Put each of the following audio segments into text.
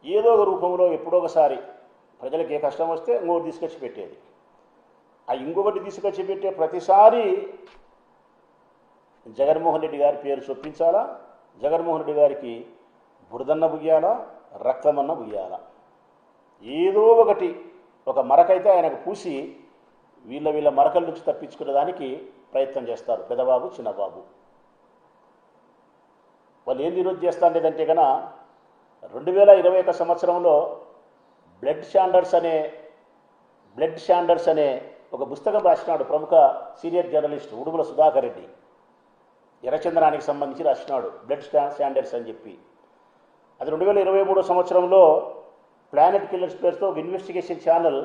ఏదో ఒక రూపంలో ఎప్పుడో ఒకసారి ప్రజలకు ఏ కష్టం వస్తే ఇంకొకటి తీసుకొచ్చి పెట్టేది. ఆ ఇంకొకటి తీసుకొచ్చి పెట్టే ప్రతిసారి జగన్మోహన్ రెడ్డి గారి పేరు చొప్పించాలా, జగన్మోహన్ రెడ్డి గారికి బురదన్న బుయ్యాలా, రక్తమన్న బుయ్యాలా, ఏదో ఒకటి ఒక మరకైతే ఆయనకు పూసి వీళ్ళ మరకల నుంచి తప్పించుకునే దానికి ప్రయత్నం చేస్తారు పెద్దబాబు చిన్నబాబు. వాళ్ళు ఏం ఈరోజు చేస్తాండేదంటే కన్నా 2021 సంవత్సరంలో బ్లడ్ స్టాండర్డ్స్ అనే ఒక పుస్తకం రాసినాడు ప్రముఖ సీనియర్ జర్నలిస్ట్ ఉడుమల సుధాకర్ రెడ్డి. ఎర్రచందనానికి సంబంధించి రాసినాడు బ్లడ్ స్టాండర్డ్స్ అని చెప్పి. అది 2023 సంవత్సరంలో ప్లానెట్ కిల్లర్స్ పేరుతో ఒక ఇన్వెస్టిగేషన్ ఛానల్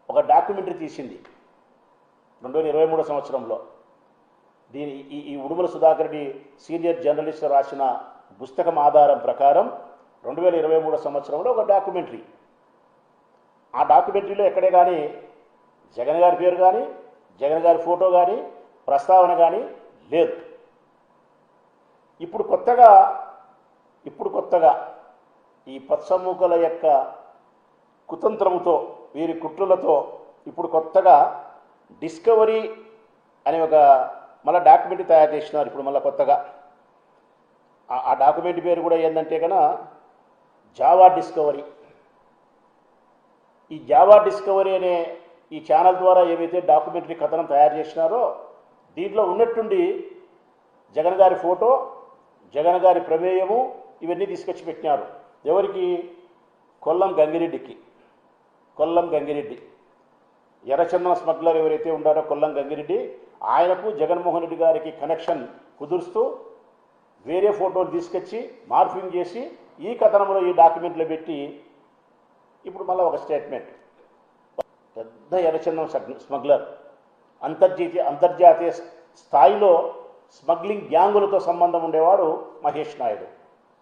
ఒక డాక్యుమెంటరీ తీసింది 2023 సంవత్సరంలో. ఈ ఉడుమల సుధాకర్ రెడ్డి సీనియర్ జర్నలిస్ట్ రాసిన పుస్తకం ఆధారం ప్రకారం 2023 సంవత్సరంలో ఒక డాక్యుమెంటరీ. ఆ డాక్యుమెంటరీలో ఎక్కడే కానీ జగన్ గారి పేరు కానీ జగన్ గారి ఫోటో కానీ ప్రస్తావన కానీ లేదు. ఇప్పుడు కొత్తగా ఈ పచ్చమూకల యొక్క కుతంత్రముతో వీరి కుట్రలతో ఇప్పుడు కొత్తగా డిస్కవరీ అనే ఒక మళ్ళీ డాక్యుమెంటరీ తయారు చేసినారు. ఇప్పుడు మళ్ళీ కొత్తగా ఆ డాక్యుమెంటరీ పేరు కూడా ఏంటంటే కన్నా జావా డిస్కవరీ. ఈ జావా డిస్కవరీ అనే ఈ ఛానల్ ద్వారా ఏవైతే డాక్యుమెంటరీ కథనం తయారు చేసినారో దీంట్లో ఉన్నట్టుండి జగన్ గారి ఫోటో, జగన్ గారి ప్రమేయము ఇవన్నీ తీసుకొచ్చి పెట్టినారు. ఎవరికి? కొల్లం గంగిరెడ్డి ఎర్రచందన స్మగ్లర్ ఎవరైతే ఉన్నారో కొల్లం గంగిరెడ్డి, ఆయనకు జగన్మోహన్ రెడ్డి గారికి కనెక్షన్ కుదురుస్తూ వేరే ఫోటోలు తీసుకొచ్చి మార్ఫింగ్ చేసి ఈ కథనంలో ఈ డాక్యుమెంట్లో పెట్టి ఇప్పుడు మళ్ళీ ఒక స్టేట్మెంట్. పెద్ద ఎర్రచందనం స్మగ్లర్, అంతర్జాతీయ స్థాయిలో స్మగ్లింగ్ గ్యాంగులతో సంబంధం ఉండేవాడు మహేష్ నాయుడు.